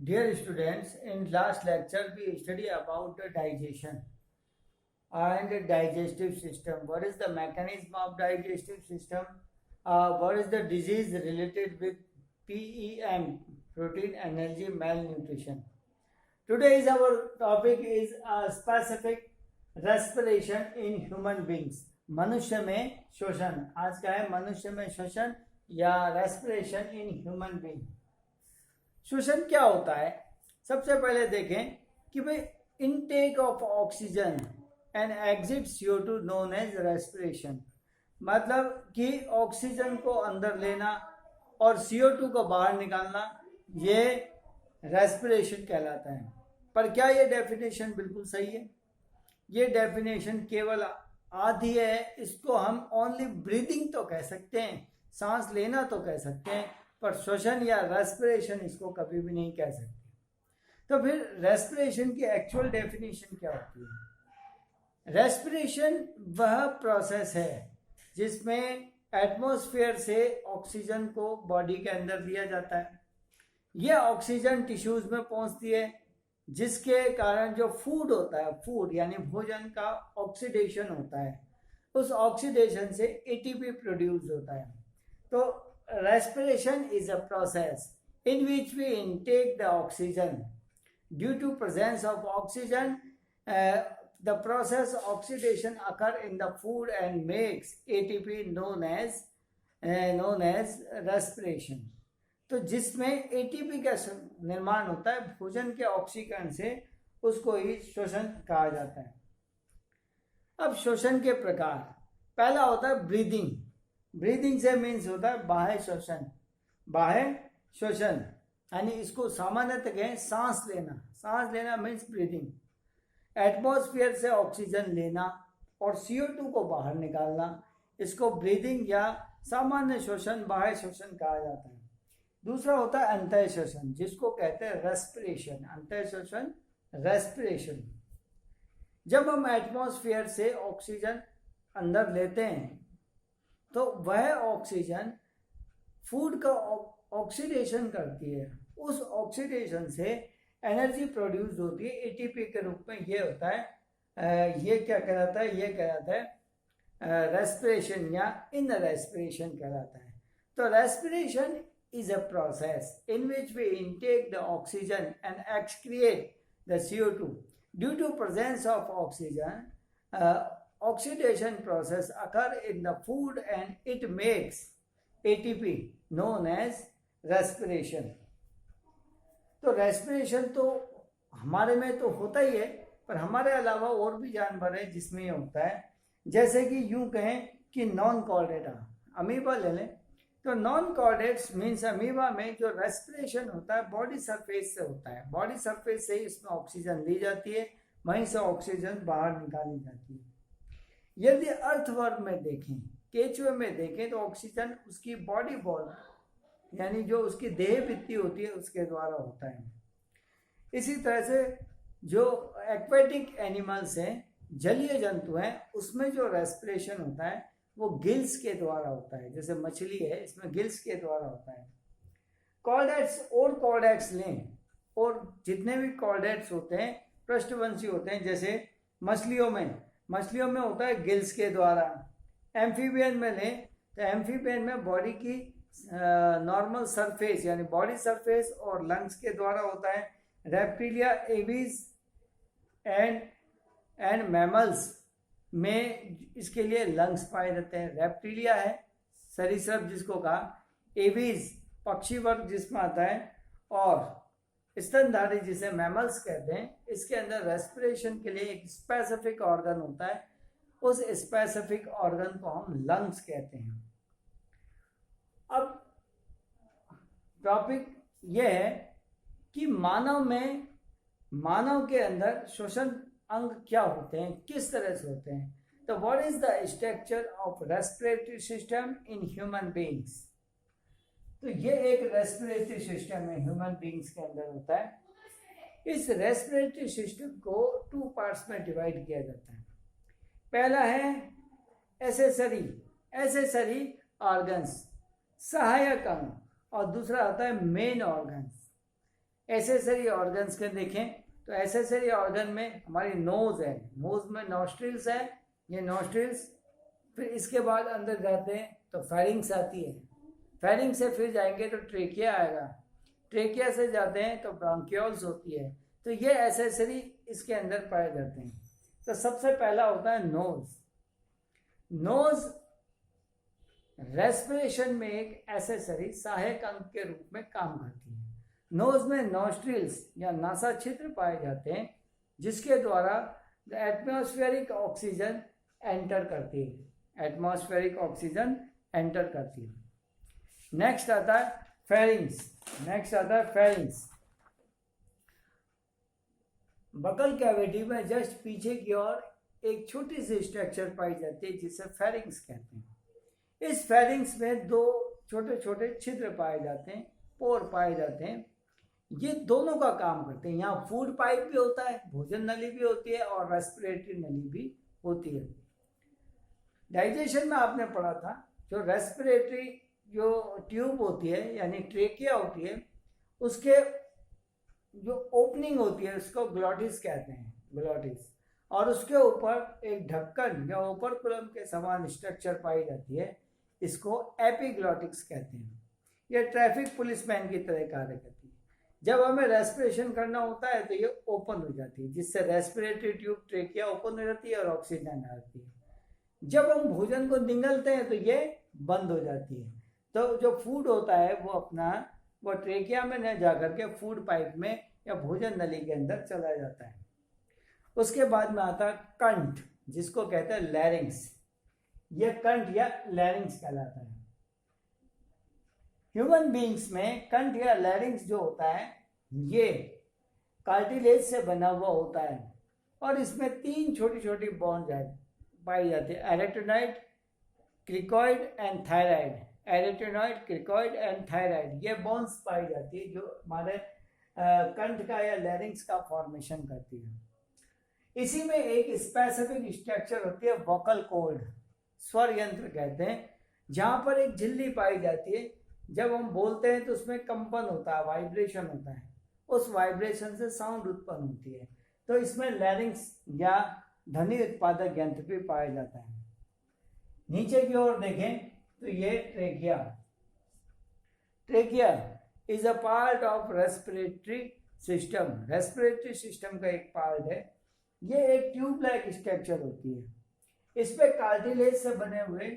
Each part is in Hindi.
Dear students, in last lecture we study about the digestion and digestive system. What is the mechanism of digestive system? What is the disease related with PEM, protein energy malnutrition? Today's our topic is specific respiration in human beings. मनुष्य में श्वसन. आज का है मनुष्य में श्वसन या रेस्पिरेशन इन ह्यूमन बीइंग. श्वसन क्या होता है? सबसे पहले देखें कि भाई intake of oxygen and exit CO2 known as respiration. मतलब कि ऑक्सीजन को अंदर लेना और CO2 को बाहर निकालना, ये रेस्पिरेशन कहलाता है. पर क्या ये डेफिनेशन बिल्कुल सही है? ये डेफिनेशन केवल आधी है. इसको हम ओनली ब्रीदिंग तो कह सकते हैं, सांस लेना तो कह सकते हैं, पर श्वसन या रेस्पिरेशन इसको कभी भी नहीं कह सकते. तो फिर रेस्पिरेशन की एक्चुअल डेफिनेशन क्या होती है? रेस्पिरेशन वह प्रोसेस है जिसमें एटमॉस्फेयर से ऑक्सीजन को बॉडी के अंदर दिया जाता है. यह ऑक्सीजन टिश्यूज में पहुंचती है, जिसके कारण जो फूड होता है, फूड यानी भोजन का ऑक्सीडेशन होता है. उस ऑक्सीडेशन से ATP प्रोड्यूस होता है. तो respiration is a process in which we intake the oxygen. Due to presence of oxygen, the process oxidation occur in the food and makes ATP known as respiration. तो जिसमें ATP का निर्माण होता है भोजन के ऑक्सीकरण से, उसको ही श्वसन कहा जाता है. अब श्वसन के प्रकार, पहला होता है ब्रीदिंग. ब्रीदिंग से मीन्स होता है बाह्य श्वसन. बाह्य श्वसन यानी इसको सामान्यतः कहें सांस लेना. सांस लेना मीन्स ब्रीदिंग. एटमॉस्फेयर से ऑक्सीजन लेना और CO2 को बाहर निकालना, इसको ब्रीदिंग या सामान्य श्वसन, बाह्य श्वसन कहा जाता है. दूसरा होता है अंतः श्वसन, जिसको कहते हैं रेस्पिरेशन. अंतः श्वसन, रेस्पिरेशन. जब हम एटमॉस्फेयर से ऑक्सीजन अंदर लेते हैं तो वह ऑक्सीजन फूड का ऑक्सीडेशन करती है. उस ऑक्सीडेशन से एनर्जी प्रोड्यूस होती है ATP के रूप में. ये होता है, ये क्या कहलाता है? ये कहलाता है रेस्पिरेशन या इन रेस्पिरेशन कहलाता है. तो respiration is a process in which we intake the oxygen and excrete the CO2. Due to presence of oxygen, oxidation process occur in the food and it makes ATP known as respiration. तो रेस्पिरेशन तो हमारे में तो होता ही है, पर हमारे अलावा और भी जानवर है जिसमें ये होता है. जैसे कि यूं कहें कि नॉन कॉर्डेटा, अमीबा ले लें. तो नॉन कॉर्डेट्स मीन्स अमीबा में जो रेस्पिरेशन होता है बॉडी सरफेस से होता है. बॉडी सरफेस से ही इसमें ऑक्सीजन ली जाती है, वहीं से ऑक्सीजन बाहर निकाली जाती है. यदि अर्थवर्म में देखें, केचुए में देखें, तो ऑक्सीजन उसकी बॉडी वॉल यानी जो उसकी देह भित्ति होती है उसके द्वारा होता है. इसी तरह से जो एक्वेटिक एनिमल्स हैं, जलीय जंतु हैं, उसमें जो रेस्पिरेशन होता है वो गिल्स के द्वारा होता है. जैसे मछली है, इसमें गिल्स के द्वारा होता है. कॉर्डेट्स और कॉर्डेट्स लें, और जितने भी कॉर्डेट्स होते हैं पृष्ठवंशी होते हैं. जैसे मछलियों में होता है गिल्स के द्वारा. एम्फीबियन में लें तो एम्फीबियन में बॉडी की नॉर्मल सरफेस यानी बॉडी सरफेस और लंग्स के द्वारा होता है. रेप्टिलिया, एवीज एंड मैमल्स में इसके लिए लंग्स पाए जाते हैं. रेप्टिलिया है सरीसृप जिसको कहा, एवीज पक्षी वर्ग जिसमें आता है, और स्तनधारी जिसे मैमल्स कहते हैं, इसके अंदर रेस्पिरेशन के लिए एक स्पेसिफिक ऑर्गन होता है. उस स्पेसिफिक ऑर्गन को हम लंग्स कहते हैं. अब टॉपिक यह है कि मानव के अंदर श्वसन अंग क्या होते हैं, किस तरह से होते हैं. तो what is the structure of respiratory system in human beings. तो ये एक रेस्पिरेटरी सिस्टम है ह्यूमन बीइंग्स के अंदर होता है. इस रेस्पिरेटरी सिस्टम को 2 पार्ट्स में डिवाइड किया जाता है. पहला है एसेसरी ऑर्गन्स, सहायक अंग, और दूसरा आता है मेन ऑर्गन्स. एसेसरी ऑर्गन्स के देखें तो एसेसरी ऑर्गन में हमारी नोज है, नोज में नॉस्ट्रिल्स है, ये नॉस्ट्रिल्स, फिर इसके बाद अंदर जाते हैं तो फेरिंग्स आती है, फेरिंग्स से फिर जाएंगे तो ट्रेकिया आएगा, ट्रेकिया से जाते हैं तो ब्रोंकियोल्स होती है। तो ये एसेसरी इसके अंदर पाए जाते हैं। तो सबसे पहला होता है नोज। नोज रेस्पिरेशन में एक एसेसरी सहायक अंग के रूप में काम करती है। नोज में नॉस्ट्रिल्स या नासा छिद्र पाए जाते हैं जिसके द्वारा एटमॉस्फेरिक ऑक्सीजन एंटर करती है, एटमॉस्फेरिक ऑक्सीजन एंटर करती है। नेक्स्ट आता है फेरिंग्स, नेक्स्ट आता है फेरिंग्स। बकल कैविटी में जस्ट पीछे की ओर एक छोटी सी स्ट्रक्चर पाई जाती है जिसे फेरिंग्स कहते हैं। इस फेरिंग्स में दो छोटे छोटे छिद्र पाए जाते हैं, पोर पाए जाते हैं। ये दोनों का काम करते हैं। यहाँ फूड पाइप भी होता है, भोजन नली भी होती है और रेस्पिरेटरी नली भी होती है। डाइजेशन में आपने पढ़ा था जो रेस्पिरेटरी जो ट्यूब होती है यानी ट्रेकिया होती है, उसके जो ओपनिंग होती है उसको ग्लॉटिस कहते हैं, ग्लॉटिस, और उसके ऊपर एक ढक्कन या ओपर्कुलम के समान स्ट्रक्चर पाई जाती है, इसको एपिग्लॉटिक्स कहते हैं। यह ट्रैफिक पुलिसमैन की तरह कार्य करती है। जब हमें रेस्पिरेशन करना होता है तो ये ओपन हो जाती है जिससे रेस्पिरेटरी ट्यूब ट्रेकिया ओपन हो जाती है और ऑक्सीजन आती है। जब हम भोजन को निगलते हैं तो ये बंद हो जाती है। तो जो फूड होता है वो ट्रेकिया में न जाकर के फूड पाइप में या भोजन नली के अंदर चला जाता है। उसके बाद में आता है कंठ, जिसको कहते हैं लैरिंग्स। ये कंठ या लैरिंग्स कहलाता है। ह्यूमन बीइंग्स में कंठ या लैरिंग्स जो होता है ये कार्टिलेज से बना हुआ होता है और इसमें तीन छोटी छोटी बोन्स पाई जाती है, arytenoid, cricoid and thyroid. Arytenoid, cricoid and thyroid ये बोन्स पाई जाती है जो हमारे कंठ का या लैरिंग्स का फॉर्मेशन करती है। इसी में एक स्पेसिफिक स्ट्रक्चर होती है वोकल कॉर्ड, स्वर यंत्र कहते हैं, जहाँ पर एक झिल्ली पाई जाती है। जब हम बोलते हैं तो उसमें कंपन होता है, वाइब्रेशन होता है, उस वाइब्रेशन से साउंड उत्पन्न होती है। तो इसमें लैरिंग्स या ध्वनि उत्पादक यंत्र भी पाया जाता है। नीचे की ओर देखें तो ये trachea, trachea is a part of respiratory system, respiratory system का एक पार्ट है। ये एक ट्यूब लाइक स्ट्रक्चर होती है। इस पे कार्टिलेज से बने हुए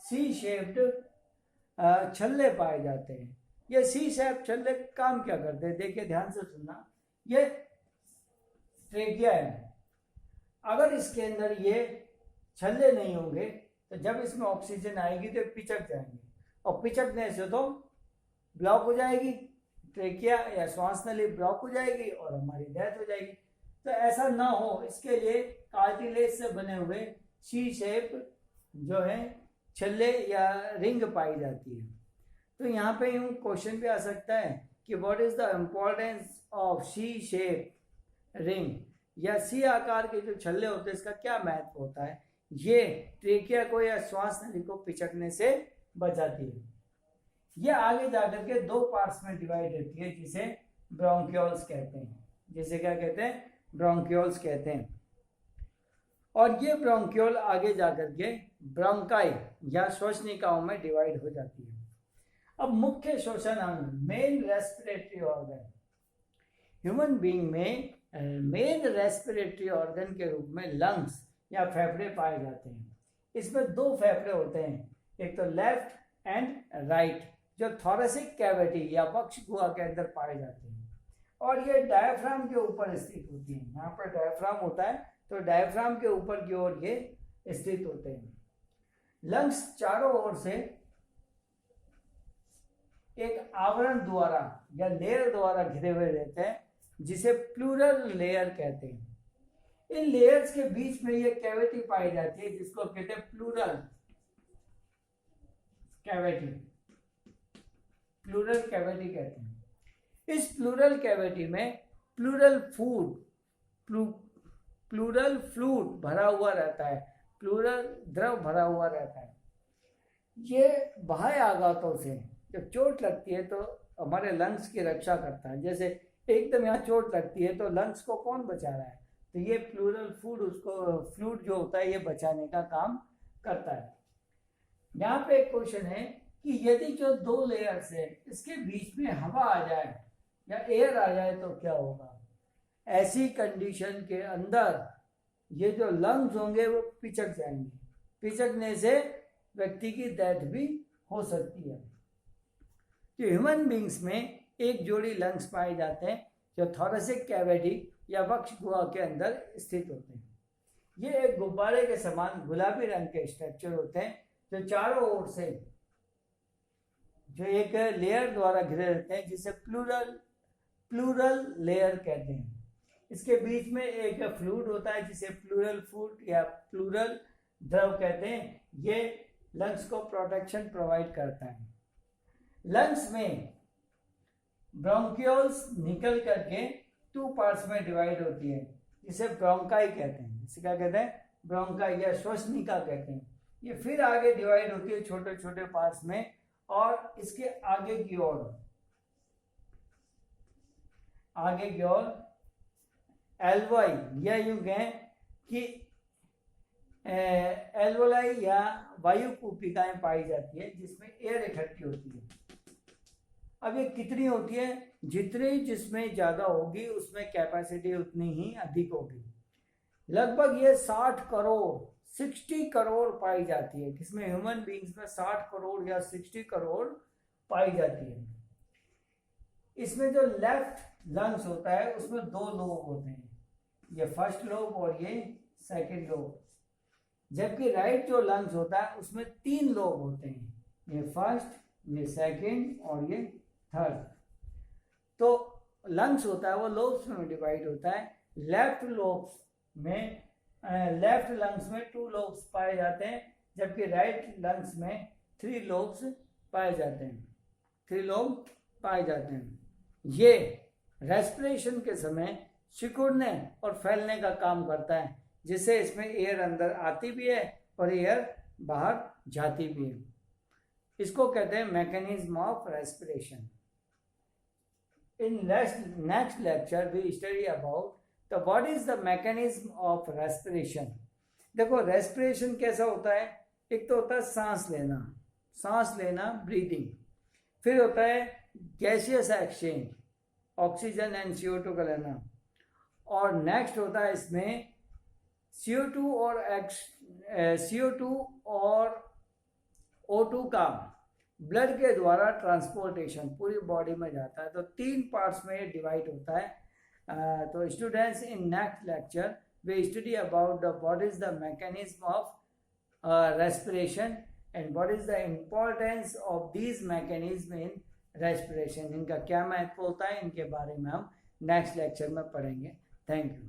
सी शेप्ड छल्ले पाए जाते हैं। ये सी शेप छल्ले काम क्या करते हैं, देखिए ध्यान से सुनना। ये ट्रेकिया है, अगर इसके अंदर ये छल्ले नहीं होंगे तो जब इसमें ऑक्सीजन आएगी तो पिचक जाएंगे और पिचकने से तो ब्लॉक हो जाएगी ट्रेकिया या श्वास नली, ब्लॉक हो जाएगी और हमारी डेथ हो जाएगी। तो ऐसा ना हो इसके लिए कार्टिलेज से बने हुए सी शेप जो है छल्ले या रिंग पाई जाती है। तो यहाँ पे यूँ क्वेश्चन भी आ सकता है कि what is the importance of C shape ring, या सी आकार के जो छल्ले होते हैं इसका क्या महत्व होता है। ये ट्रेकिया को या श्वास नली को पिचकने से बचाती है। ये आगे जाकर के दो पार्ट्स में डिवाइड होती है जिसे ब्रोंकियोल्स कहते हैं, जिसे क्या कहते हैं, ब्रोंकियोल्स कहते हैं। और ये ब्रोंकियोल आगे जाकर के ब्रोंकाई या श्वसनिकाओं में डिवाइड हो जाती है। अब मुख्य श्वसन अंग, main respiratory organ, human being में मेन रेस्पिरेटरी ऑर्गन के रूप में लंग्स या फेफड़े पाए जाते हैं। इसमें दो फेफड़े होते हैं, एक तो लेफ्ट एंड राइट, जो थोरेसिक कैविटी या वक्ष गुहा के अंदर पाए जाते हैं और ये डायफ्राम के ऊपर स्थित होती हैं। यहाँ पर डायफ्राम होता है तो डायफ्राम के ऊपर की ओर ये स्थित होते हैं। लंग्स चारों ओर से एक आवरण द्वारा या लेयर द्वारा घिरे हुए रहते हैं जिसे प्लूरल लेयर कहते हैं। इन लेयर्स के बीच में ये कैविटी पाई जाती है जिसको कहते हैं प्लूरल कैविटी, प्लूरल कैविटी कहते हैं। इस प्लूरल कैविटी में प्लूरल फ्लूइड भरा हुआ रहता है, प्लूरल द्रव भरा हुआ रहता है। ये बाह्य आघातों से जब चोट लगती है तो हमारे लंग्स की रक्षा करता है। जैसे एकदम यहाँ चोट लगती है तो लंग्स को कौन बचा रहा है, तो ये प्लूरल फ्लूइड जो होता है ये बचाने का काम करता है। यहाँ पे एक क्वेश्चन है कि यदि जो दो लेयर्स है इसके बीच में हवा आ जाए या एयर आ जाए तो क्या होगा। ऐसी कंडीशन के अंदर ये जो लंग्स होंगे वो पिचक जाएंगे, पिचकने से व्यक्ति की डेथ भी हो सकती है। तो ह्यूमन बींग्स में एक जोड़ी लंग्स पाए जाते हैं जो थोरेसिक कैविटी या वक्ष गुहा के अंदर स्थित होते हैं। ये एक गुब्बारे के समान गुलाबी रंग के स्ट्रक्चर होते हैं जो चारों ओर से जो एक लेयर द्वारा घिरे रहते हैं जिसे प्लूरल लेयर कहते हैं। इसके बीच में एक फ्लूइड होता है जिसे प्लूरल फ्लूइड या प्लूरल द्रव कहते हैं। ये लंग्स को प्रोटेक्शन प्रोवाइड करता है। लंग्स में ब्रोंकियोल्स निकल करके 2 पार्ट्स में डिवाइड होती है जिसे ब्रोंकाई कहते हैं। इसे क्या कहते हैं, ब्रोंकाई या श्वसनिका कहते हैं। ये फिर आगे डिवाइड होती है छोटे छोटे पार्ट्स में और इसके आगे की ओर एल्वोई या यूं कहें कि एल्वोलाई या वायु कूपिकाएं पाई जाती है जिसमें एयर इकट्ठी होती है। अब ये कितनी होती है, जितनी जिसमें ज्यादा होगी उसमें कैपेसिटी उतनी ही अधिक होगी। लगभग ये 60 करोड़ पाई जाती है, किसमें ह्यूमन बींग्स में 60 करोड़ या 60 करोड़ पाई जाती है। इसमें जो लेफ्ट लंग्स होता है उसमें 2 लोब होते हैं, ये फर्स्ट लोब और ये सेकंड लोब। जबकि राइट जो लंग्स होता है उसमें 3 लोब होते हैं, ये फर्स्ट, ये सेकंड और ये थर्ड। तो लंग्स होता है वो लोब्स में डिवाइड होता है। लेफ्ट लंग्स में 2 लोब्स पाए जाते हैं जबकि राइट लंग्स में 3 लोब्स पाए जाते हैं, 3 लोब पाए जाते हैं। ये रेस्पिरेशन के समय सिकुड़ने और फैलने का काम करता है जिससे इसमें एयर अंदर आती भी है और एयर बाहर जाती भी है। इसको कहते हैं mechanism of respiration. In next lecture we study about तो what is the mechanism of respiration. देखो रेस्पिरेशन कैसा होता है, एक तो होता है सांस लेना ब्रीदिंग, फिर होता है gaseous exchange oxygen and CO2 का लेना, और नेक्स्ट होता है इसमें CO2 और O2 का ब्लड के द्वारा ट्रांसपोर्टेशन पूरी बॉडी में जाता है। तो 3 पार्ट्स में ये डिवाइड होता है। तो students in next lecture we study about what is the mechanism of respiration and what is the importance of these mechanism in respiration. इनका क्या महत्व होता है, इनके बारे में हम नेक्स्ट लेक्चर में पढ़ेंगे। Thank you.